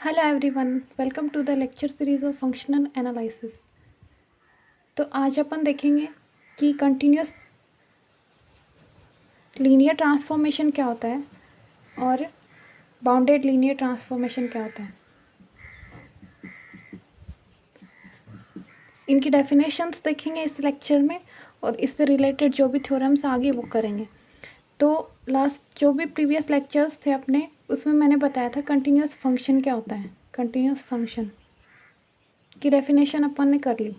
Hello everyone, welcome to the lecture series of functional analysis. तो आज अपन देखेंगे कि कंटिन्यूस लीनियर ट्रांसफॉर्मेशन क्या होता है और बाउंडेड लीनियर ट्रांसफॉर्मेशन क्या होता है। इनकी डेफिनेशंस देखेंगे इस लेक्चर में और इससे रिलेटेड जो भी थ्योरम्स आगे वो करेंगे। तो लास्ट जो भी प्रीवियस लेक्चर्स थे अपने, उसमें मैंने बताया था कंटिन्यूस फंक्शन क्या होता है। कंटिन्यूस फंक्शन की डेफिनेशन अपन ने कर ली।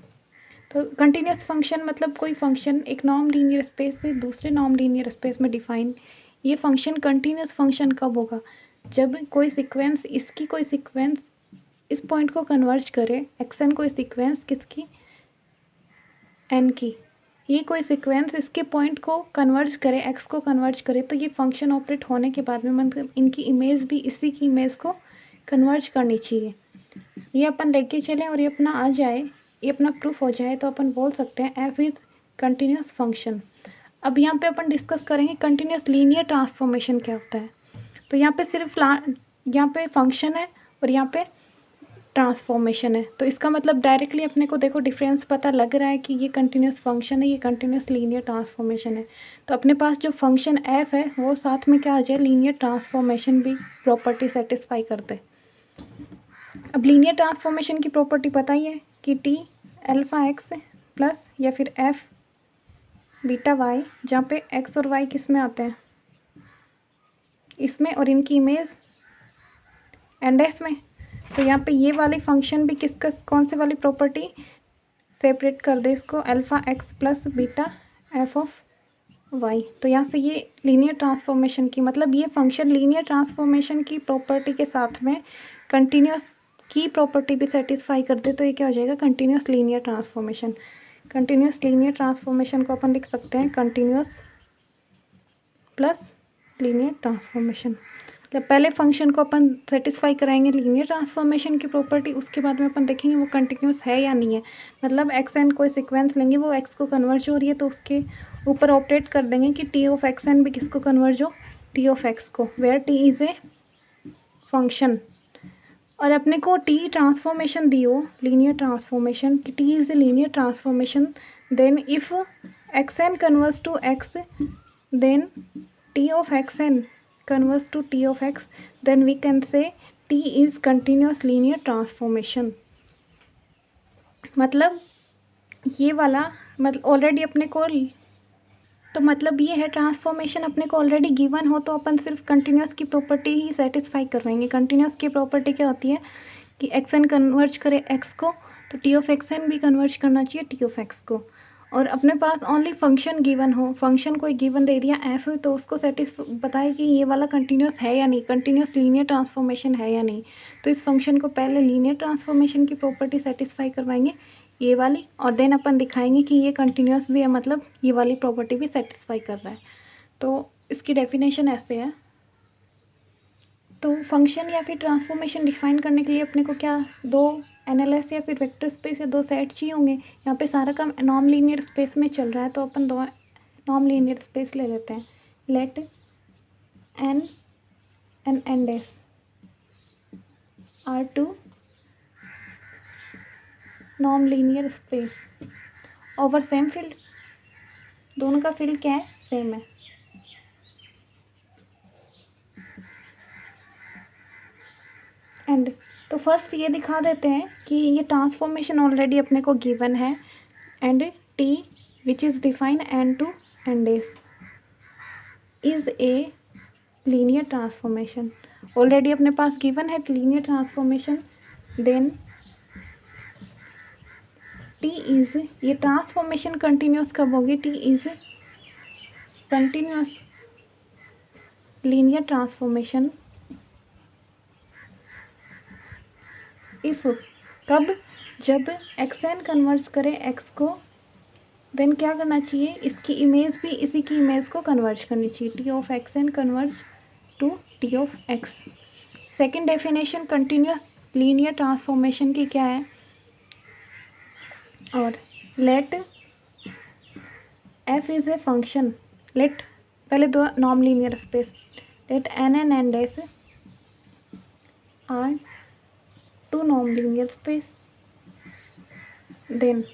तो कंटिन्यूस फंक्शन मतलब कोई फंक्शन एक नॉन लीनियर स्पेस से दूसरे नॉन लीनियर स्पेस में डिफाइन। ये फंक्शन कंटिन्यूस फंक्शन कब होगा? जब कोई सीक्वेंस इस पॉइंट को कन्वर्ज करे, एक्स एन कोई सीक्वेंस किसकी, एन की, ये कोई सीक्वेंस इसके पॉइंट को कन्वर्ज करे, एक्स को कन्वर्ज करे, तो ये फंक्शन ऑपरेट होने के बाद में मतलब इनकी इमेज भी इसी की इमेज को कन्वर्ज करनी चाहिए। ये अपन लेके चलें और ये अपना आ जाए, ये अपना प्रूफ हो जाए, तो अपन बोल सकते हैं एफ इज़ कंटिन्यूस फंक्शन। अब यहाँ पे अपन डिस्कस करेंगे कंटिन्यूस लीनियर ट्रांसफॉर्मेशन क्या होता है। तो यहाँ पे सिर्फ यहाँ पे फंक्शन है और यहाँ पे ट्रांसफॉर्मेशन है। तो इसका मतलब डायरेक्टली अपने को देखो डिफरेंस पता लग रहा है कि ये कंटिन्यूस फंक्शन है, ये कंटिन्यूस लीनियर ट्रांसफॉर्मेशन है। तो अपने पास जो फंक्शन एफ है वो साथ में क्या आ जाए, लीनियर ट्रांसफॉर्मेशन भी प्रॉपर्टी सेटिस्फाई करते हैं। अब लीनियर ट्रांसफॉर्मेशन की प्रॉपर्टी पता ही है कि टी अल्फ़ा एक्स प्लस या फिर एफ बीटा वाई, जहाँ पे एक्स और वाई किस में आते हैं, इसमें, और इनकी इमेज एंड एस में। तो यहाँ पे ये वाली फंक्शन भी किसका, कौन से वाली प्रॉपर्टी सेपरेट कर दे इसको, alpha X plus beta F of Y. तो यहाँ से ये लीनियर ट्रांसफॉर्मेशन की मतलब ये फंक्शन लीनियर ट्रांसफॉर्मेशन की प्रॉपर्टी के साथ में कंटिन्यूस की प्रॉपर्टी भी सेटिस्फाई कर दे, तो ये क्या हो जाएगा, continuous linear transformation. Continuous linear transformation को अपन लिख सकते हैं कंटिन्यूस प्लस लीनियर ट्रांसफॉर्मेशन। मतलब पहले फंक्शन को अपन सेटिस्फाई कराएंगे लीनियर ट्रांसफॉर्मेशन की प्रॉपर्टी, उसके बाद में अपन देखेंगे वो कंटिन्यूस है या नहीं है। मतलब एक्स एन कोई सीक्वेंस लेंगे, वो एक्स को कन्वर्ज हो रही है तो उसके ऊपर ऑपरेट कर देंगे कि टी ऑफ एक्स एन भी किसको कन्वर्ज हो, टी ऑफ एक्स को, where T is a function. और अपने को टी ट्रांसफॉर्मेशन दी हो, लीनियर ट्रांसफॉर्मेशन, कि T is a linear transformation, then if X N converse to X, then T of x N converts to t of x, then we can say t is continuous linear transformation। मतलब ये वाला मतलब already अपने को, तो मतलब ये है ट्रांसफॉर्मेशन अपने को ऑलरेडी गिवन हो तो अपन सिर्फ कंटिन्यूस की प्रॉपर्टी ही सेटिस्फाई करवाएंगे। कंटिन्यूस की प्रॉपर्टी क्या होती है कि एक्स एन कन्वर्ज करे एक्स को, तो टी ऑफ एक्स एन भी कन्वर्ज करना चाहिए टी ऑफ एक्स को। और अपने पास ओनली फंक्शन गिवन हो, फंक्शन कोई गिवन दे दिया एफ, तो उसको बताए कि ये वाला कंटिन्यूस है या नहीं, कंटिन्यूस लीनियर ट्रांसफॉर्मेशन है या नहीं। तो इस फंक्शन को पहले लीनियर ट्रांसफॉर्मेशन की प्रॉपर्टी सेटिस्फाई करवाएंगे ये वाली, और देन अपन दिखाएंगे कि ये कंटिन्यूस भी है, मतलब ये वाली प्रॉपर्टी भी सेटिस्फाई कर रहा है। तो इसकी डेफिनेशन ऐसे है। तो फंक्शन या फिर ट्रांसफॉर्मेशन डिफाइन करने के लिए अपने को क्या, दो एनालिस या फिर वेक्टर स्पेस या दो सेट चाहिए होंगे। यहाँ पे सारा काम नॉन लीनियर स्पेस में चल रहा है, तो अपन दो नॉन लीनियर स्पेस ले लेते हैं। Let N and S are two non linear space over same field. दोनों का फील्ड क्या है, सेम है। एंड तो फर्स्ट ये दिखा देते हैं कि ये ट्रांसफॉर्मेशन ऑलरेडी अपने को गिवन है, and T which is define N to and S is a linear transformation. Already अपने पास गिवन है linear transformation, then T is, ये ट्रांसफॉर्मेशन कंटिन्यूस कब होगी, T is continuous linear transformation if, कब, जब एक्स एन कन्वर्ट करे X को, देन क्या करना चाहिए, इसकी इमेज भी इसी की इमेज को कन्वर्ज करनी चाहिए, T of x N converge to T of X. Second definition continuous linear transformation की क्या है, और let F is a function, let पहले दो non linear space, let N and S are two non-linear space, then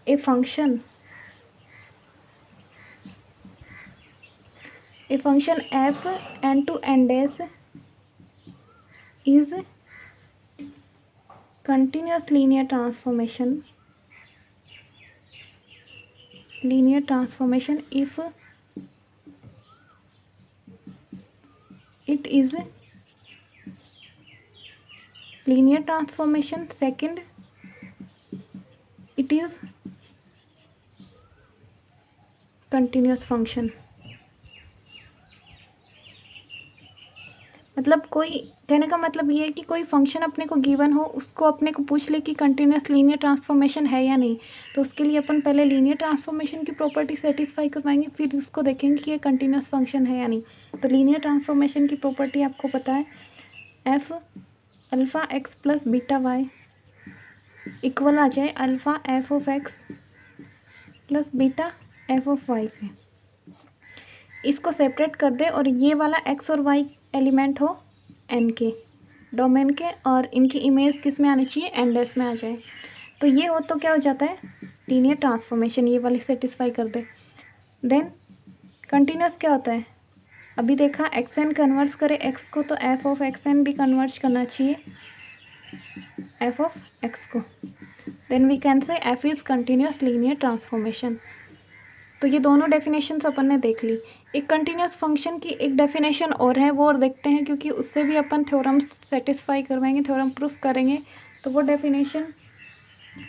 a function f n to n dash is continuous linear transformation if it is linear transformation. Second, it is continuous function. मतलब कोई कहने का मतलब ये है कि कोई function अपने को गिवन हो, उसको अपने को पूछ ले कि कंटिन्यूस लीनियर ट्रांसफॉर्मेशन है या नहीं, तो उसके लिए अपन पहले लीनियर ट्रांसफॉर्मेशन की प्रॉपर्टी सेटिस्फाई करवाएंगे, फिर उसको देखेंगे कि ये कंटिन्यूस फंक्शन है या नहीं. तो लीनियर ट्रांसफॉर्मेशन की प्रॉपर्टी आपको पता है, F alpha X plus beta Y equal आ जाए alpha F of X plus beta F of Y पे. इसको सेपरेट कर दे और ये वाला एक्स और वाई एलिमेंट हो एन के डोमेन के, और इनकी इमेज किस में आनी चाहिए, एन डैश में आ जाए. तो ये हो तो क्या हो जाता है, लीनियर ट्रांसफॉर्मेशन. ये वाली सेटिस्फाई कर दे. देन कंटिन्यूस क्या होता है, अभी देखा एक्स एन कन्वर्स करे एक्स को, तो एफ ऑफ एक्स एन भी कन्वर्स करना चाहिए एफ ऑफ एक्स को. Then we can say F is continuous linear transformation. तो ये दोनों डेफिनेशंस अपन ने देख ली. एक कंटिन्यूस फंक्शन की एक डेफिनेशन और है, वो और देखते हैं, क्योंकि उससे भी अपन थ्योरम सेटिस्फाई करवाएंगे, थ्योरम प्रूफ करेंगे. तो वो डेफिनेशन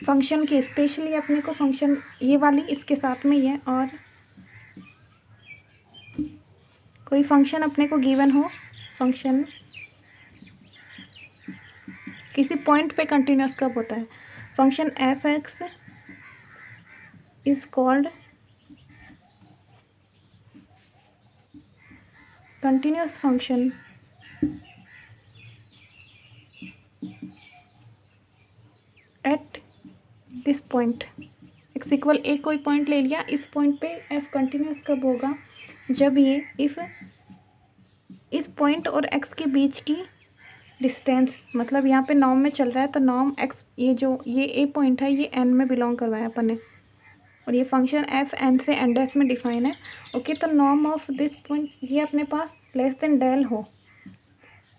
फंक्शन की, स्पेशली अपने को फंक्शन ये वाली इसके साथ में ही है. और कोई फंक्शन अपने को गिवन हो, फंक्शन किसी पॉइंट पे कंटिन्यूस कब होता है, function F x is called continuous function at this point. x equal एक कोई पॉइंट ले लिया, इस पॉइंट पे f कंटिन्यूस कब होगा, जब ये इफ़ इस पॉइंट और x के बीच की डिस्टेंस, मतलब यहाँ पे नॉर्म में चल रहा है, तो नॉर्म x, ये ए पॉइंट है, ये n में बिलोंग करवाया अपन ने, और ये फंक्शन एफ एन से एन डैश में डिफाइन है. ओके, तो नॉर्म ऑफ दिस पॉइंट ये अपने पास लेस देन डेल हो,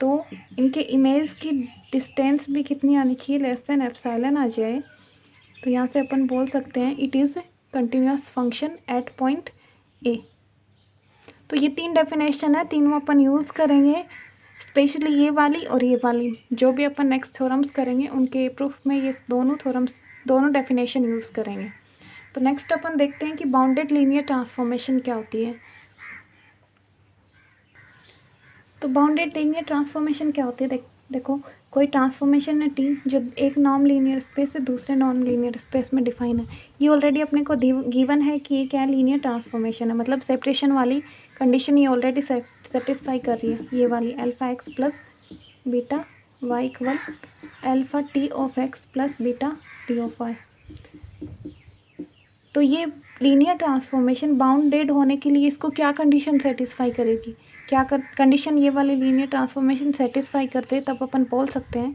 तो इनके इमेज की डिस्टेंस भी कितनी आनी चाहिए, लेस देन एप्सिलॉन आ जाए. तो यहाँ से अपन बोल सकते हैं it is continuous function at point A. तो ये तीन डेफिनेशन है, तीनों अपन यूज़ करेंगे, स्पेशली ये वाली और ये वाली. जो भी अपन नेक्स्ट थ्योरम्स करेंगे उनके प्रूफ में ये दोनों डेफिनेशन यूज़ करेंगे. तो नेक्स्ट अपन देखते हैं कि बाउंडेड लीनियर ट्रांसफॉर्मेशन क्या होती है. तो बाउंडेड लीनियर ट्रांसफॉर्मेशन क्या होती है, देखो कोई ट्रांसफॉर्मेशन है टी, जो एक नॉन लीनियर स्पेस से दूसरे नॉन लीनियर स्पेस में डिफाइन है. ये ऑलरेडी अपने को गिवन है कि ये क्या लीनियर ट्रांसफॉर्मेशन है, मतलब सेपरेशन वाली कंडीशन ये ऑलरेडी सेटिस्फाई कर रही है. ये वाली alpha X plus beta Y equal alpha T of X plus beta T of Y. तो ये लीनियर ट्रांसफॉर्मेशन बाउंडेड होने के लिए इसको क्या कंडीशन सेटिस्फाई करेगी, क्या कंडीशन ये वाली लीनियर ट्रांसफॉर्मेशन सेटिस्फाई करते हैं, तब अपन बोल सकते हैं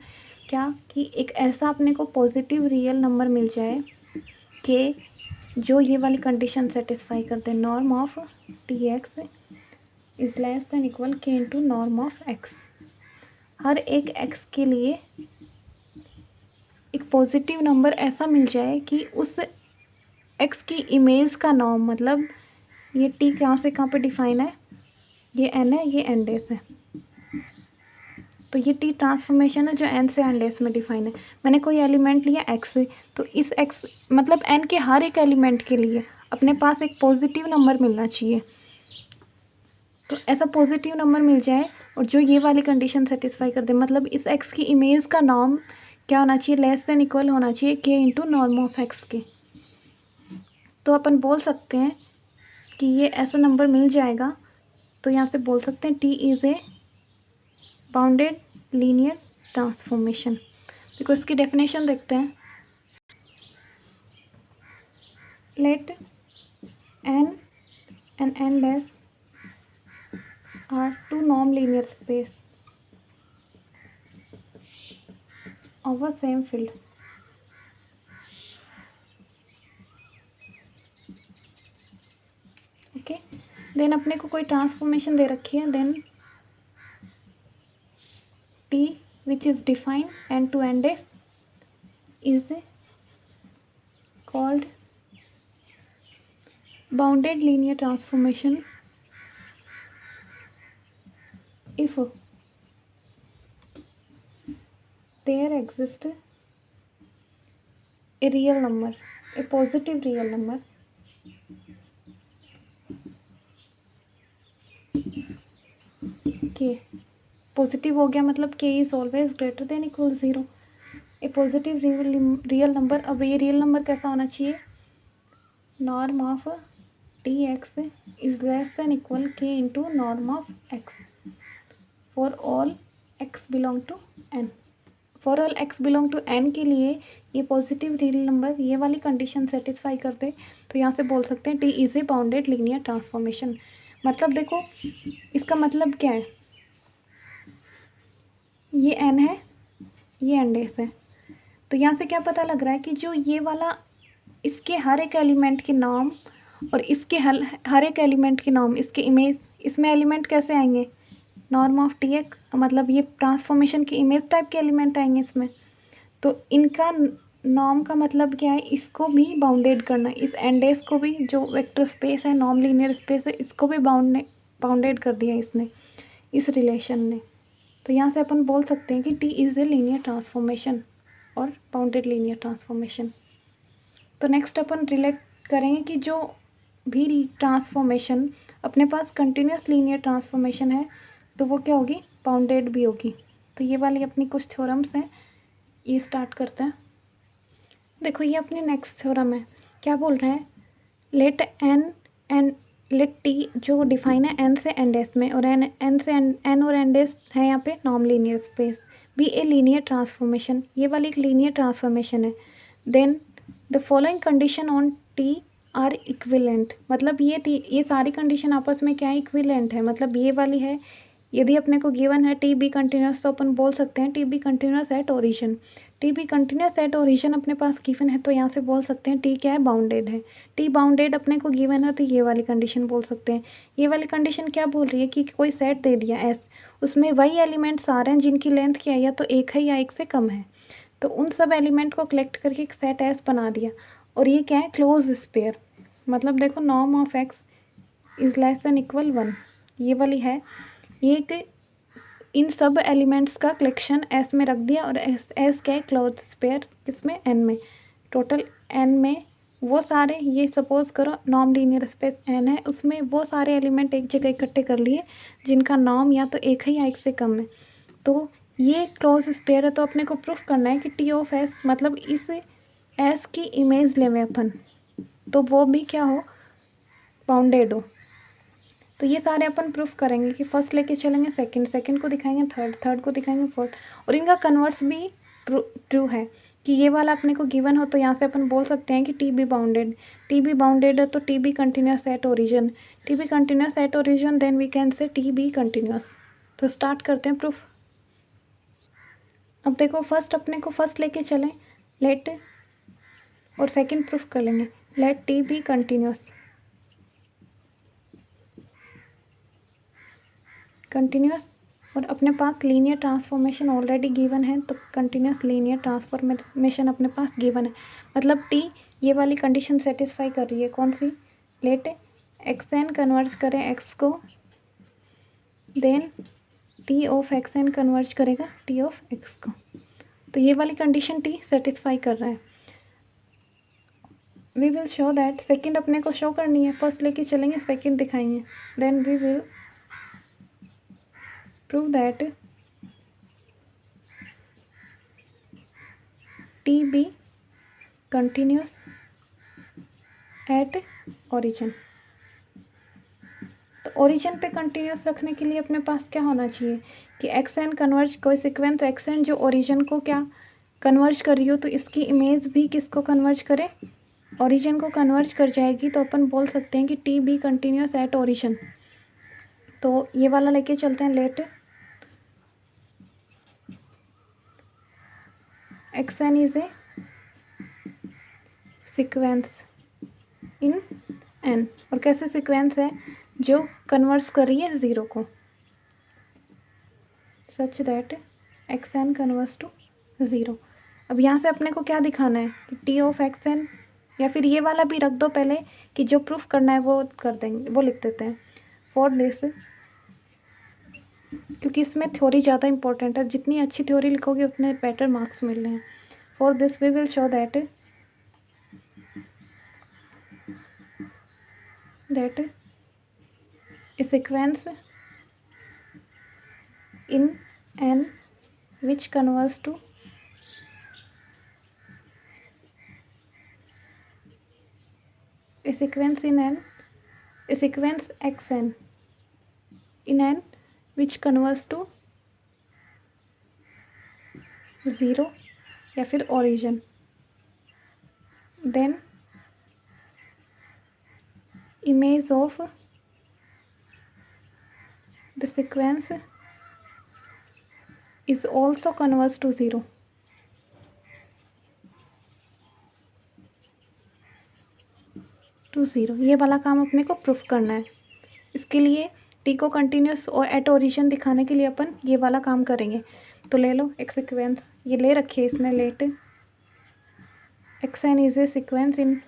क्या कि एक ऐसा अपने को पॉजिटिव रियल नंबर मिल जाए कि जो ये वाली कंडीशन सेटिस्फाई करते हैं, norm of T X is less than equal K into norm of x. हर एक एक्स के लिए एक पॉजिटिव नंबर ऐसा मिल जाए कि उस एक्स की इमेज का नॉर्म, मतलब ये टी कहाँ से कहाँ पे डिफाइन है, ये एन है, ये एन डेस है. तो ये टी ट्रांसफॉर्मेशन है जो एन से एन डेस में डिफाइन है. मैंने कोई एलिमेंट लिया एक्स से, तो इस एक्स मतलब एन के हर एक एलिमेंट के लिए अपने पास एक पॉजिटिव नंबर मिलना चाहिए. तो ऐसा पॉजिटिव नंबर मिल जाए और जो ये वाली कंडीशन सेटिस्फाई कर दे, मतलब इस एक्स की इमेज का नॉर्म क्या होना चाहिए, लेस देन इक्वल होना चाहिए के इंटू नॉर्म ऑफ एक्स के. तो अपन बोल सकते हैं कि ये ऐसा नंबर मिल जाएगा. तो यहाँ से बोल सकते हैं T is a bounded linear transformation. देखो इसकी डेफिनेशन देखते हैं. Let N and N dash are two non linear space of a same field. Okay, then अपने को कोई ट्रांसफॉर्मेशन दे रखी है, then T which is defined end to end is called bounded linear transformation if there exists a real number, a positive real number k. Positive हो गया मतलब k is always greater than equal 0, a positive real number. अब ये real number कैसा होना चाहिए? Norm of T X is less than equal K into norm of X for all X belong to N. For all X belong to N के लिए ये positive real number ये वाली कंडीशन सेटिस्फाई कर दे तो यहाँ से बोल सकते हैं T is a bounded linear transformation. मतलब देखो इसका मतलब क्या है, ये एन है, ये एन डेस है, तो यहाँ से क्या पता लग रहा है कि जो ये वाला इसके हर एक एलिमेंट के नाम और इसके हर एक एलिमेंट के नाम, इसके इमेज, इसमें एलिमेंट कैसे आएंगे? नॉर्म ऑफ टी एक्स, मतलब ये ट्रांसफॉर्मेशन के इमेज टाइप के एलिमेंट आएंगे इसमें. तो इनका नॉर्म का मतलब क्या है? इसको भी बाउंडेड करना, इस एन डेस को भी, जो वेक्टर स्पेस है, नॉर्म लीनियर स्पेस है, इसको भी बाउंडेड कर दिया इसने, इस रिलेशन ने. तो यहाँ से अपन बोल सकते हैं कि T is a linear transformation और बाउंडेड लीनियर ट्रांसफॉर्मेशन. तो नेक्स्ट अपन रिलेट करेंगे कि जो भी ट्रांसफॉर्मेशन अपने पास कंटिन्यूस लीनियर ट्रांसफॉर्मेशन है तो वो क्या होगी? बाउंडेड भी होगी. तो ये वाली अपनी कुछ थ्योरम्स हैं, ये स्टार्ट करते हैं. देखो ये अपनी नेक्स्ट थ्योरम है. क्या बोल रहे हैं? Let N and let T जो डिफाइन है एन से एन डेस में, और एन से एन और एन डेस है यहाँ पे norm linear space, be a linear transformation, ये वाली एक लीनियर ट्रांसफॉर्मेशन है. Then the following condition on T are equivalent, मतलब ये सारी कंडीशन आपस में क्या है? इक्विलेंट है. मतलब ये वाली है, यदि अपने को गिवन है टी बी कंटिन्यूस तो अपन बोल सकते हैं T be continuous at origin. T be continuous at origin अपने पास गिवन है तो यहाँ से बोल सकते हैं टी क्या है? बाउंडेड है. टी बाउंडेड अपने को गिवन है तो ये वाली कंडीशन बोल सकते हैं. ये वाली कंडीशन क्या बोल रही है कि कोई सेट दे दिया एस, उसमें वही एलिमेंट्स आ रहे हैं जिनकी लेंथ क्या है? या तो एक है या एक से कम है. तो उन सब एलिमेंट को कलेक्ट करके एक सेट एस बना दिया, और ये क्या है? Close sphere. मतलब देखो norm of X is less than equal 1, ये वाली है. ये एक इन सब एलिमेंट्स का कलेक्शन एस में रख दिया, और एस क्या है? Close sphere. किसमें? एन में. टोटल एन में वो सारे, ये सपोज करो नॉर्म लीनियर स्पेस एन है, उसमें वो सारे एलिमेंट एक जगह इकट्ठे कर लिए जिनका नॉर्म या तो एक है या एक से कम है. तो ये क्लोज स्पेयर है. तो अपने को प्रूफ करना है कि टी ऑफ एस, मतलब इस एस की इमेज लेवे अपन, तो वो भी क्या हो? बाउंडेड हो. तो ये सारे अपन प्रूफ करेंगे कि फर्स्ट लेके चलेंगे सेकंड को दिखाएंगे थर्ड को दिखाएंगे फोर्थ, और इनका कन्वर्स भी ट्रू है कि ये वाला अपने को गिवन हो तो यहाँ से अपन बोल सकते हैं कि टी बी बाउंडेड है तो T be continuous at origin, T be continuous at origin, then we can say T be continuous. तो स्टार्ट करते हैं प्रूफ. अब देखो अपने को फर्स्ट लेके चलें लेट, और सेकंड प्रूफ कर लेंगे लेट टी बी कंटिन्यूस और अपने पास लीनियर ट्रांसफॉर्मेशन ऑलरेडी गिवन है, तो कंटिन्यूस लीनियर ट्रांसफॉर्मेशन अपने पास गिवन है. मतलब टी ये वाली कंडीशन सेटिस्फाई कर रही है. कौन सी? लेट एक्स एन कन्वर्ज करें एक्स को, then T of x N converge करेगा टी ऑफ एक्स को. तो ये वाली कंडीशन टी सेटिस्फाई कर रहा है. We will show that, second अपने को शो करनी है, फर्स्ट लेके चलेंगे सेकेंड दिखाएंगे, then we will prove that T be continuous at origin. तो ओरिजिन पे कंटिन्यूस रखने के लिए अपने पास क्या होना चाहिए कि एक्स एन कन्वर्ज, कोई सिक्वेंस एक्स एन जो ओरिजिन को क्या कन्वर्ज कर रही हो, तो इसकी इमेज भी किसको कन्वर्ज करे? ओरिजिन को कन्वर्ज कर जाएगी. तो अपन बोल सकते हैं कि T be continuous at origin. तो ये वाला लेके चलते हैं let X N is a sequence in N, और कैसे सीक्वेंस है, जो कन्वर्ट्स कर रही है ज़ीरो को, such that X N converts to zero. अब यहाँ से अपने को क्या दिखाना है कि टी ऑफ एक्स एन, या फिर ये वाला भी रख दो पहले कि जो प्रूफ करना है वो कर देंगे, वो लिख देते हैं फॉर दिस, क्योंकि इसमें थ्योरी ज़्यादा इंपॉर्टेंट है, जितनी अच्छी थ्योरी लिखोगे उतने बेटर मार्क्स मिल रहे हैं। For this we will show that a sequence in n which converts to a sequence xn in n which converts to 0 या फिर origin, then image of the sequence is also converts to 0। ये वाला काम अपने को proof करना है। इसके लिए टी को कंटिन्यूस और एट ओरिजिन दिखाने के लिए अपन ये वाला काम करेंगे। तो ले लो एक सीक्वेंस, ये ले रखी है इसने, let X N is a sequence in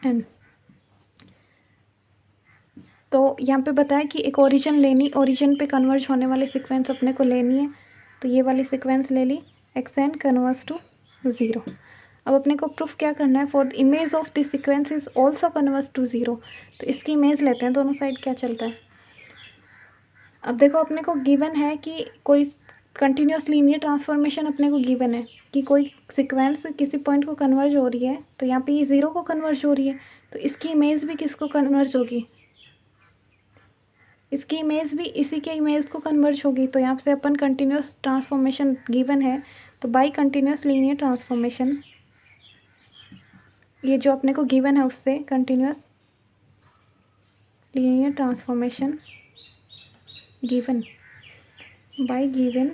N. तो यहाँ पे बताया कि एक ओरिजिन लेनी, ओरिजिन पे कन्वर्ज होने वाली सीक्वेंस अपने को लेनी है। तो ये वाली सीक्वेंस ले ली, एक्स एन कन्वर्स टू 0। अब अपने को प्रूफ क्या करना है, for the image of this sequence is also converse to 0। तो इसकी इमेज लेते हैं, दोनों साइड क्या चलता है। अब देखो अपने को गिवन है कि कोई कंटिन्यूस लीनियर ट्रांसफॉर्मेशन अपने को गिवन है कि कोई सीक्वेंस किसी पॉइंट को कन्वर्ज हो रही है, तो यहाँ पे ये 0 को कन्वर्ज हो रही है, तो इसकी इमेज भी किसको कन्वर्ज होगी, इसकी इमेज भी इसी के इमेज को कन्वर्ज होगी। तो यहाँ से अपन कंटिन्यूस ट्रांसफॉर्मेशन गिवन है, तो बाय कंटिन्यूस लीनियर ट्रांसफॉर्मेशन, ये जो अपने को गिवन है उससे continuous linear transformation given, by given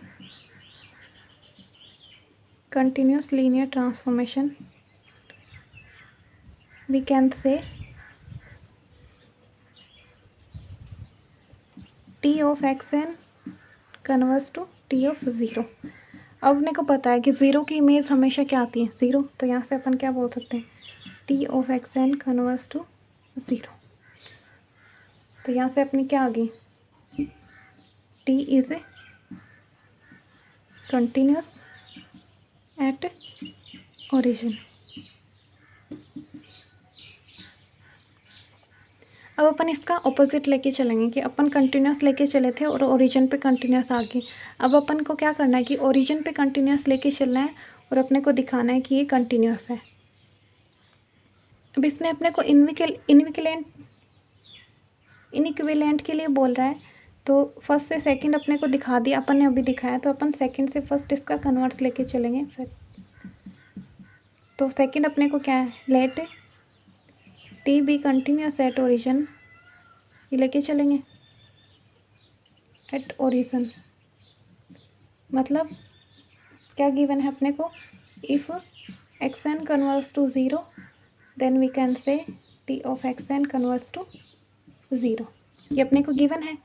continuous linear transformation we can say T of x N converse to T of 0। अब अपने को पता है कि 0 की इमेज हमेशा क्या आती है, 0। तो यहाँ से अपन क्या बोल सकते हैं, T of x N converse to 0। तो यहाँ से अपनी क्या आ गई, T is a continuous at origin. अब अपन इसका ऑपोजिट लेके चलेंगे कि अपन कंटिन्यूस लेके चले थे और ओरिजिन पे कंटिन्यूस आ गए। अब अपन को क्या करना है कि ओरिजिन पे कंटिन्यूस लेके चलना है और अपने को दिखाना है कि ये कंटिन्यूस है। अब इसने अपने को इनइक्विवेलेंट के लिए बोल रहा है, तो फर्स्ट से सेकंड अपने को दिखा दिया, अपन ने अभी दिखाया, तो अपन सेकंड से फर्स्ट इसका कन्वर्ट्स लेके चलेंगे फिर। तो सेकंड अपने को क्या है, let T be continuous at origin, ये लेके चलेंगे एट ओरिजिन। मतलब क्या गिवन है अपने को, if X N converts to 0 then we can say T of x N converts to 0। ये अपने को गिवन है।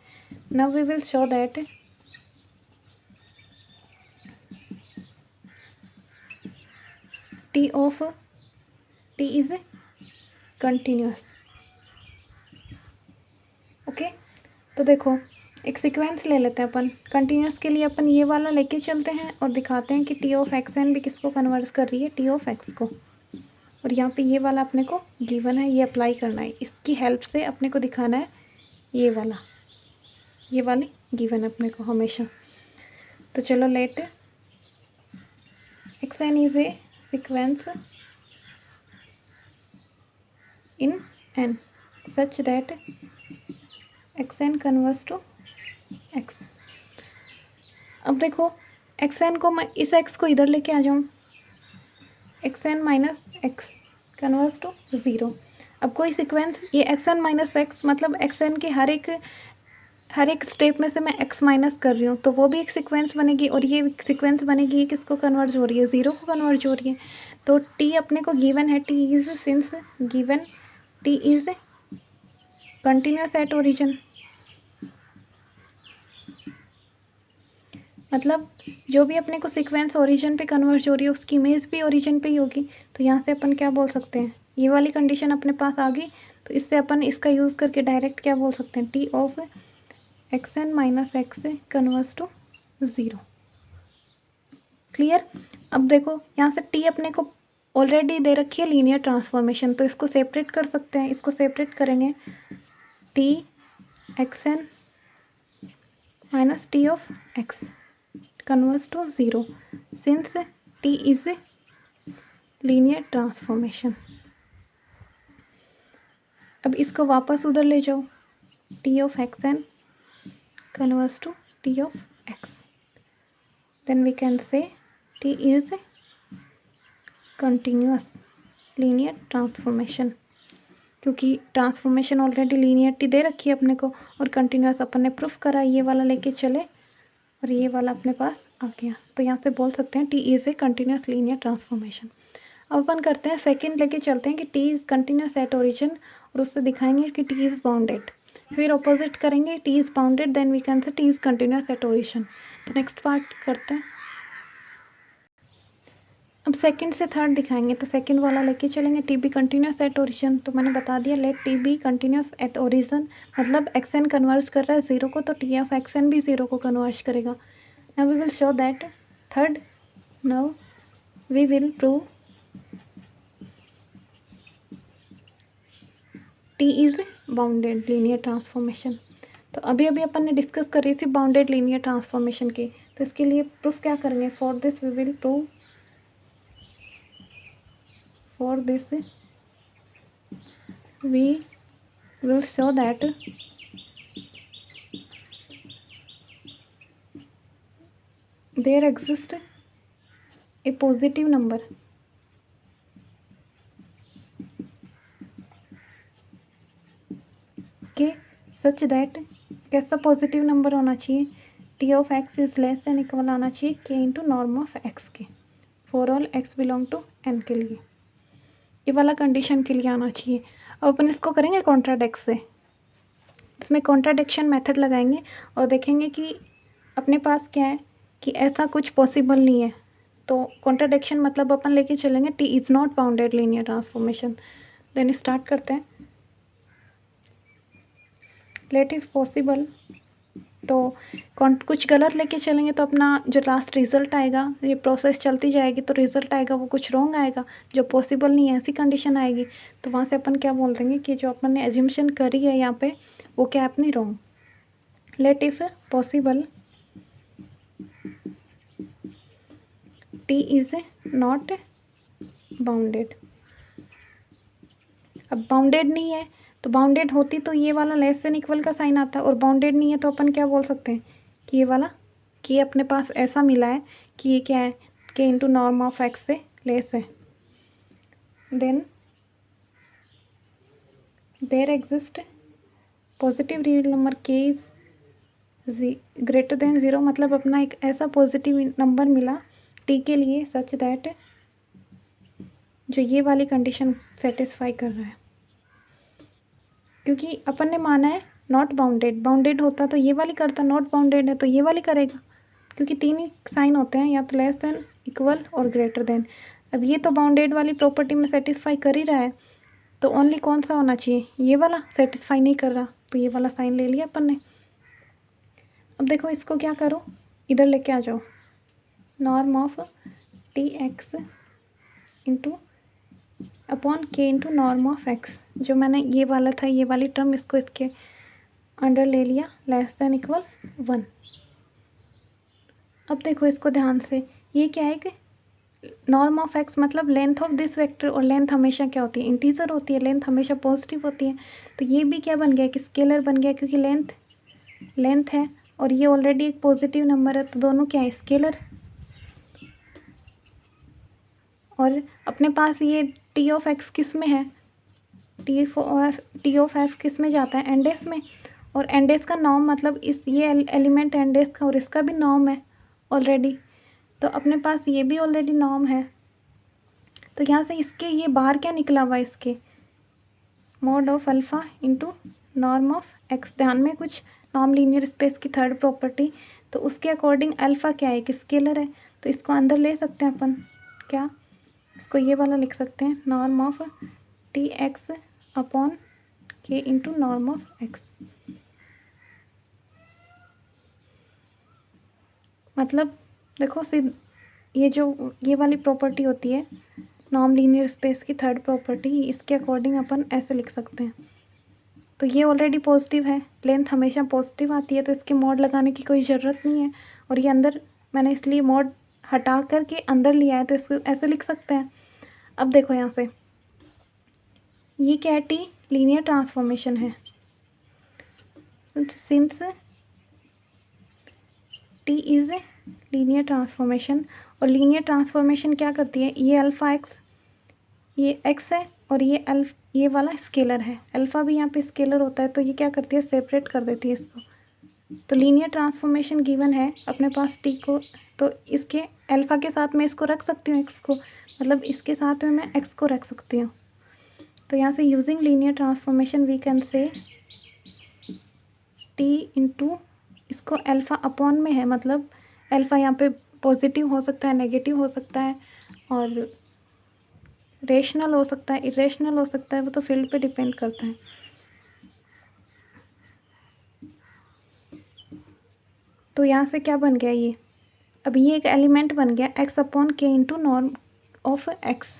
Now we will show that T of T is continuous. Okay, तो देखो एक सीक्वेंस ले लेते हैं अपन, कंटिन्यूस के लिए अपन ये वाला लेके चलते हैं और दिखाते हैं कि टी ऑफ एक्स एन भी किसको कन्वर्ट कर रही है, टी ऑफ एक्स को। और यहाँ पे ये वाला अपने को गिवन है, ये अप्लाई करना है, इसकी हेल्प से अपने को दिखाना है ये वाला, ये वाली गिवन अपने को हमेशा। तो चलो let X N is a sequence in N such that X N converse to X. अब देखो एक्स एन को मैं इस एक्स को इधर लेके आ जाऊँ, X N minus X converse to 0। अब कोई सीक्वेंस ये एक्स एन माइनस एक्स मतलब एक्स एन के हर एक हर एक स्टेप में से मैं x माइनस कर रही हूँ तो वो भी एक सीक्वेंस बनेगी, और ये सीक्वेंस बनेगी, ये किसको कन्वर्ज हो रही है, 0 को कन्वर्ज हो रही है। तो t अपने को गिवन है, t is since given t is continuous at origin, मतलब जो भी अपने को सीक्वेंस ओरिजिन पे कन्वर्ज हो रही है उसकी इमेज भी ओरिजिन पे ही होगी। तो यहाँ से अपन क्या बोल सकते हैं, ये वाली कंडीशन अपने पास आ गई, तो इससे अपन इसका यूज़ करके डायरेक्ट क्या बोल सकते हैं, T of x N minus X converse to 0। Clear. अब देखो यहाँ से टी अपने को ऑलरेडी दे रखी है लीनियर ट्रांसफॉर्मेशन, तो इसको सेपरेट कर सकते हैं। इसको सेपरेट करेंगे, T X N minus T of X converse to 0 since t is linear transformation. अब इसको वापस उधर ले जाओ, t of x N converse to t of x, then we can say t is continuous linear transformation, क्योंकि transformation already linearity दे रखी है अपने को, और कंटिन्यूअस अपन ने प्रूफ करा, ये वाला लेके चले और ये वाला अपने पास आ गया। तो यहाँ से बोल सकते हैं T is a continuous linear transformation. अब अपन करते हैं सेकंड, लेके चलते हैं कि T is continuous at origin, और उससे दिखाएंगे कि टी इज़ बाउंडेड। फिर ऑपोजिट करेंगे, T is bounded, then we can say T is continuous at origin. तो नेक्स्ट पार्ट करते हैं। अब सेकंड से थर्ड दिखाएंगे, तो सेकंड वाला लेके चलेंगे, T be continuous at origin. तो मैंने बता दिया, let T be continuous at origin, मतलब एक्स एन कन्वर्स कर रहा है 0 को, तो टी ऑफ एक्स एन भी 0 को कन्वर्स करेगा। Now we will show that third, now we will prove T is bounded linear transformation. तो अभी अभी अपन ने डिस्कस करी थी बाउंडेड लीनियर ट्रांसफॉर्मेशन की, तो इसके लिए प्रूफ क्या करेंगे, for this we will prove, for this we will show that there exists a positive number के सच दैट, कैसा पॉजिटिव नंबर होना चाहिए, T of X is less than equal आना चाहिए के इंटू नॉर्म ऑफ एक्स के, for all X belong to N के लिए, ये वाला कंडीशन के लिए आना चाहिए। अब अपन इसको करेंगे कॉन्ट्राडिक्ट से, इसमें कॉन्ट्राडिक्शन मेथड लगाएंगे और देखेंगे कि अपने पास क्या है कि ऐसा कुछ पॉसिबल नहीं है। तो कॉन्ट्राडिक्शन मतलब अपन लेके चलेंगे T is not bounded linear transformation. Then start करते हैं, लेट इफ पॉसिबल, तो कुछ गलत लेके चलेंगे तो अपना जो लास्ट रिज़ल्ट आएगा, ये प्रोसेस चलती जाएगी तो रिज़ल्ट आएगा वो कुछ रॉन्ग आएगा, जो पॉसिबल नहीं है ऐसी कंडीशन आएगी। तो वहाँ से अपन क्या बोल देंगे कि जो अपन ने एज्यूमशन करी है यहाँ पे वो क्या है अपनी wrong. Let if possible T is not bounded. अब बाउंडेड नहीं है, तो बाउंडेड होती तो ये वाला लेस देन इक्वल का साइन आता है, और बाउंडेड नहीं है तो अपन क्या बोल सकते हैं कि ये वाला, कि ये अपने पास ऐसा मिला है कि ये क्या है, K into norm of x से लेस है। Then there exist positive real number K is greater than 0, मतलब अपना एक ऐसा पॉजिटिव नंबर मिला टी के लिए सच दैट जो ये वाली कंडीशन सेटिस्फाई कर रहा है, क्योंकि अपन ने माना है नॉट बाउंडेड, बाउंडेड होता तो ये वाली करता, नॉट बाउंडेड है तो ये वाली करेगा, क्योंकि तीन ही साइन होते हैं, या तो लेस देन, इक्वल और ग्रेटर देन। अब ये तो बाउंडेड वाली प्रॉपर्टी में सेटिस्फाई कर ही रहा है, तो ओनली कौन सा होना चाहिए, ये वाला सेटिस्फाई नहीं कर रहा, तो ये वाला साइन ले लिया अपन ने। अब देखो इसको क्या करो, इधर लेके आ जाओ, norm of T x into upon के इंटू नॉर्म ऑफ एक्स, जो मैंने ये वाला था ये वाली टर्म इसको इसके अंडर ले लिया, लेस देन इक्वल 1। अब देखो इसको ध्यान से, ये क्या है कि नॉर्म ऑफ एक्स मतलब लेंथ ऑफ दिस वेक्टर, और लेंथ हमेशा क्या होती है, इंटीजर होती है, लेंथ हमेशा पॉजिटिव होती है। तो ये भी क्या बन गया कि स्केलर बन गया, क्योंकि लेंथ है और ये ऑलरेडी एक पॉजिटिव नंबर है, तो दोनों क्या है स्केलर। और अपने पास ये टी ऑफ एक्स किस में है, टी ऑफ एफ किस में जाता है, एंड एस में, और एंडेस का नॉर्म मतलब इस ये एलिमेंट एंडेस का और इसका भी नॉर्म है ऑलरेडी, तो अपने पास ये भी ऑलरेडी नॉर्म है। तो यहाँ से इसके ये बाहर क्या निकला हुआ इसके mod of alpha into norm of x. ध्यान में कुछ नॉर्म लीनियर स्पेस की थर्ड प्रॉपर्टी, तो उसके अकॉर्डिंग अल्फ़ा क्या है, एक स्केलर है, तो इसको अंदर ले सकते हैं अपन, क्या इसको ये वाला लिख सकते हैं norm of T x upon के इंटू नॉर्म ऑफ एक्स। मतलब देखो ये जो ये वाली प्रॉपर्टी होती है नॉर्म लीनियर स्पेस की थर्ड प्रॉपर्टी, इसके अकॉर्डिंग अपन ऐसे लिख सकते हैं। तो ये ऑलरेडी पॉजिटिव है, लेंथ हमेशा पॉजिटिव आती है, तो इसके मॉड लगाने की कोई ज़रूरत नहीं है। और ये अंदर मैंने इसलिए मॉड हटा करके अंदर लिया है, तो इसको ऐसे लिख सकते हैं। अब देखो यहाँ से ये क्या है, टी लीनियर ट्रांसफॉर्मेशन है, since T is a linear transformation. और लीनियर ट्रांसफॉर्मेशन क्या करती है, ये अल्फ़ा एक्स, ये एक्स है और ये वाला स्केलर है, अल्फ़ा भी यहाँ पे स्केलर होता है, तो ये क्या करती है सेपरेट कर देती है इसको। तो लीनियर ट्रांसफॉर्मेशन गिवन है अपने पास टी को, तो इसके अल्फ़ा के साथ मैं इसको रख सकती हूँ एक्स को, मतलब इसके साथ में मैं एक्स को रख सकती हूँ। तो यहाँ से using linear transformation we can say T into इसको अल्फ़ा अपॉन में है, मतलब अल्फ़ा यहाँ पे पॉजिटिव हो सकता है, नेगेटिव हो सकता है, और रेशनल हो सकता है, इरेशनल हो सकता है, वो तो फील्ड पे डिपेंड करता है। तो यहाँ से क्या बन गया ये, अब ये एक एलिमेंट बन गया एक्स अपॉन के इंटू नॉर्म ऑफ एक्स।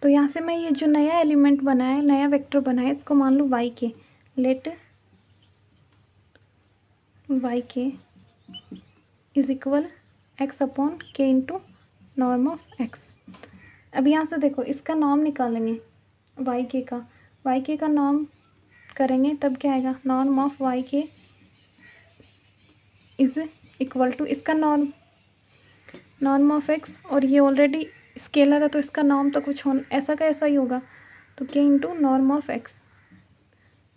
तो यहाँ से मैं ये जो नया एलिमेंट बना है, नया वेक्टर बना है, इसको मान लूँ वाई के, लेट वाई के इज इक्वल एक्स अपॉन के इंटू नॉर्म ऑफ एक्स। अब यहाँ से देखो इसका नॉर्म निकालेंगे वाई के का नॉर्म करेंगे, तब क्या आएगा, नॉर्म ऑफ वाई के इज़ इक्वल टू इसका नॉर्म ऑफ एक्स, और ये ऑलरेडी स्केलर है तो इसका नॉर्म तो कुछ हो ऐसा का ऐसा ही होगा, तो के इंटू नॉर्म ऑफ एक्स।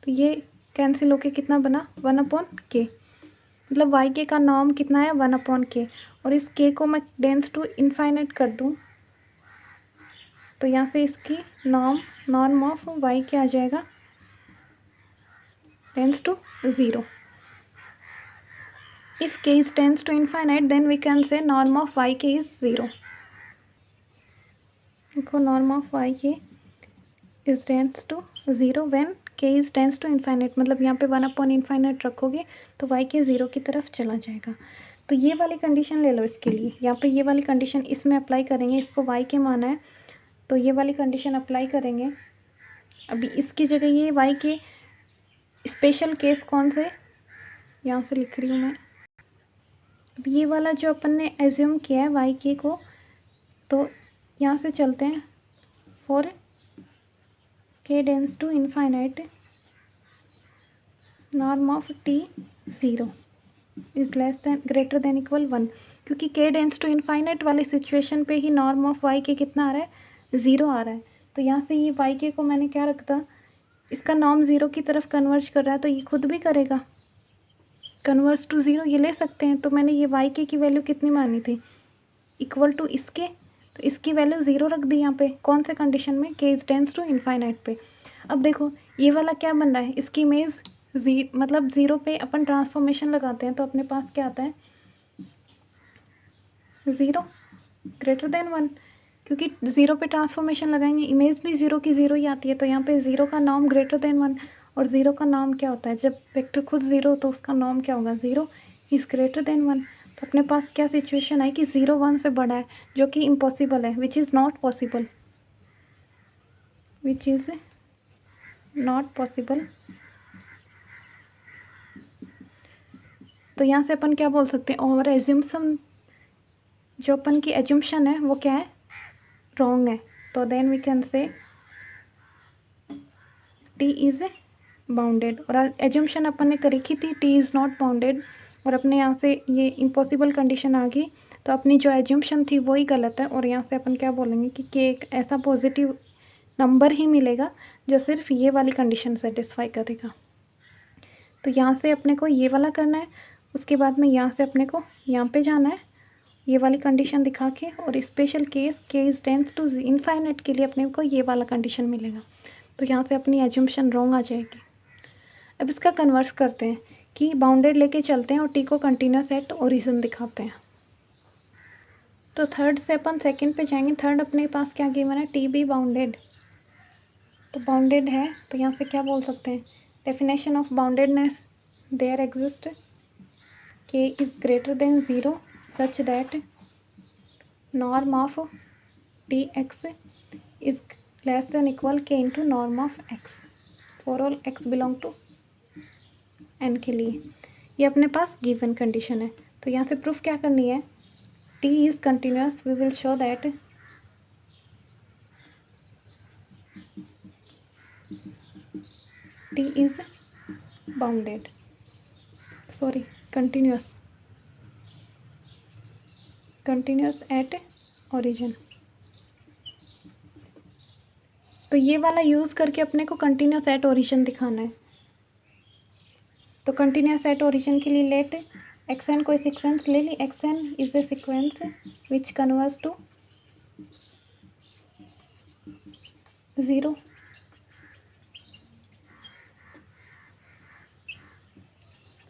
तो ये कैंसिल होके कितना बना, 1/k, मतलब वाई के का नॉर्म कितना है 1/k, और इस के को मैं डेंस टू इनफाइनाइट कर दूँ, तो यहाँ से इसकी नॉर्म ऑफ वाई क्या आ जाएगा, tense to 0। If k is tends to infinite, then we can say norm of yk is 0. देखो norm of yk is tends to 0 when k is tends to infinite, मतलब यहाँ पे 1/infinite रखोगे तो yk 0 की तरफ चला जाएगा। तो ये वाली कंडीशन ले लो इसके लिए, यहाँ पे ये वाली कंडीशन इसमें अप्लाई करेंगे, इसको yk माना है तो ये वाली कंडीशन अप्लाई करेंगे। अभी इसकी जगह ये yk स्पेशल केस कौन से, यहाँ से लिख रही हूँ मैं। अब ये वाला जो अपन ने एज्यूम किया है वाई के को, तो यहाँ से चलते हैं for K tends to infinite norm of T 0 is less than greater than equal 1, क्योंकि के डेंस टू इनफाइनाइट वाली सिचुएशन पे ही नॉर्म ऑफ वाई के कितना आ रहा है, 0 आ रहा है। तो यहाँ से ये वाई के को मैंने क्या रखता, इसका नॉर्म 0 की तरफ कन्वर्ज कर रहा है, तो ये खुद भी करेगा कन्वर्स टू 0, ये ले सकते हैं। तो मैंने ये वाई के की वैल्यू कितनी मानी थी, इक्वल टू इसके, तो इसकी वैल्यू 0 रख दी यहाँ पे, कौन से कंडीशन में, के इज टेंस टू इनफाइनाइट पे। अब देखो ये वाला क्या बन रहा है, इसकी इमेज मतलब 0 पे अपन ट्रांसफॉर्मेशन लगाते हैं तो अपने पास क्या आता है 0 ग्रेटर देन 1, क्योंकि 0 पे ट्रांसफॉर्मेशन लगाएंगे इमेज भी 0 की 0 ही आती है, तो यहाँ पे 0 का नॉर्म ग्रेटर देन 1, और 0 का नॉर्म क्या होता है, जब वेक्टर खुद 0 तो उसका नॉर्म क्या होगा, 0 इज़ ग्रेटर देन 1। तो अपने पास क्या सिचुएशन है कि 0 1 से बड़ा है, जो कि इम्पॉसिबल है, which is not possible, which is not possible. तो यहाँ से अपन क्या बोल सकते हैं, और एज्यूम्शन जो अपन की एज्यूम्शन है वो क्या है, रॉन्ग है। तो then we can say T is bounded, और एज्यूम्शन अपन ने करी थी टी इज़ नॉट बाउंडेड, और अपने यहाँ से ये इम्पॉसिबल कंडीशन आ गई, तो अपनी जो एज्यूम्शन थी वही गलत है। और यहाँ से अपन क्या बोलेंगे कि एक ऐसा पॉजिटिव नंबर ही मिलेगा जो सिर्फ ये वाली कंडीशन सेटिस्फाई करेगा। तो यहाँ से अपने को ये वाला करना है, उसके बाद में यहाँ से अपने को यहाँ पे जाना है ये वाली कंडीशन दिखा के, और स्पेशल केस के इज टेंस टू इनफाइनाइट के लिए अपने को ये वाला कंडीशन मिलेगा। तो यहाँ से अपनी एज्यूम्शन रॉन्ग आ जाएगी। अब इसका कन्वर्स करते हैं कि बाउंडेड लेके चलते हैं और टी को कंटिन्यूस एट ओरिजिन दिखाते हैं। तो थर्ड से अपन सेकंड पे जाएंगे। थर्ड अपने पास क्या गिवन है, टी बी बाउंडेड। तो बाउंडेड है तो यहाँ से क्या बोल सकते हैं, definition of boundedness, there exist K is greater than zero such that norm of T X is less than equal K into norm of X for all X belong to N के लिए। ये अपने पास given condition है। तो यहाँ से proof क्या करनी है, T is continuous, we will show that T is bounded, sorry continuous at origin. तो ये वाला यूज़ करके अपने को कंटिन्यूस एट ओरिजिन दिखाना है। तो कंटिन्यूस एट ओरिजिन के लिए लेट एक्स एन कोई सीक्वेंस ले ली, X N is a sequence which converse to 0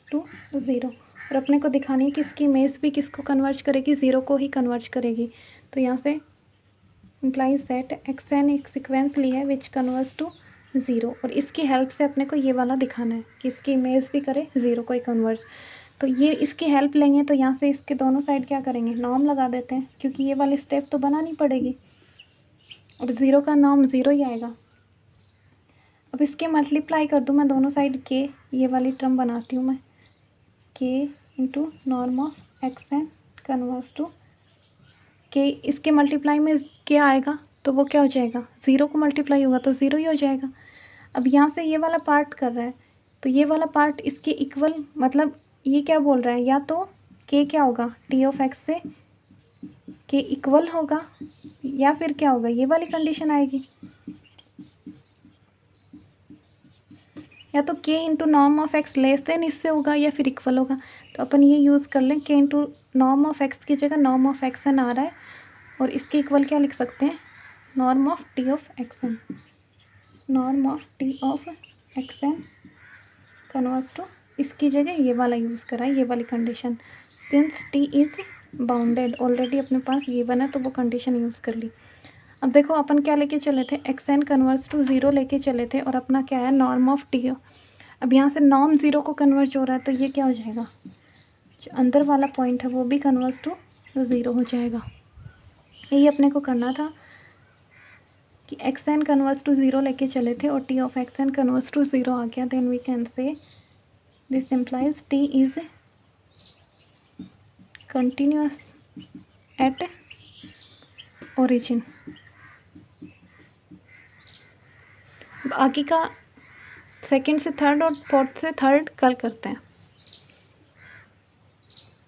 to 0, और अपने को दिखानी है कि इसकी इमेज भी किसको कन्वर्ज करेगी, 0 को ही कन्वर्ज करेगी। तो यहाँ से इम्प्लाइज दैट एक्स एन एक सीक्वेंस ली है विच कन्वर्स टू 0, और इसकी हेल्प से अपने को ये वाला दिखाना है कि इसकी इमेज भी करे 0 को ही कन्वर्ज। तो ये इसकी हेल्प लेंगे। तो यहाँ से इसके दोनों साइड क्या करेंगे, नॉर्म लगा देते हैं, क्योंकि ये वाली स्टेप तो बनानी पड़ेगी और 0 का नॉर्म 0 ही आएगा। अब इसके मल्टीप्लाई कर दूँ मैं दोनों साइड के, ये वाली टर्म बनाती हूँ मैं, K into norm of x N converse to K, इसके मल्टीप्लाई में क्या आएगा तो वो क्या हो जाएगा, 0 को मल्टीप्लाई होगा तो 0 ही हो जाएगा। अब यहाँ से ये वाला पार्ट कर रहा है तो ये वाला पार्ट इसके इक्वल, मतलब ये क्या बोल रहा है, या तो के क्या होगा टी ऑफ एक्स से के इक्वल होगा, या फिर क्या होगा ये वाली कंडीशन आएगी, या तो के into norm of x less than इससे होगा या फिर इक्वल होगा। तो अपन ये यूज़ कर लें, के इंटू नॉर्म ऑफ एक्स की जगह नॉर्म ऑफ एक्स एन आ रहा है, और इसके इक्वल क्या लिख सकते हैं, norm of T of x n, norm of T of x N converse to, इसकी जगह ये वाला यूज़ करा है, ये वाली condition, since T is bounded already अपने पास गिवन है तो वो कंडीशन यूज़ कर ली। अब देखो अपन क्या लेके चले थे, एक्स एन कन्वर्स टू 0 लेके चले थे, और अपना क्या है नॉर्म ऑफ टी। अब यहाँ से नॉर्म 0 को कन्वर्ज हो रहा है तो ये क्या हो जाएगा, जो अंदर वाला पॉइंट है वो भी कन्वर्स टू 0 हो जाएगा। यही अपने को करना था कि एक्स एन कन्वर्स टू 0 लेके चले थे और T of x N converse to 0 आ गया, then we can say this implies T is continuous at origin. बाकी का सेकंड से थर्ड और फोर्थ से थर्ड कल करते हैं।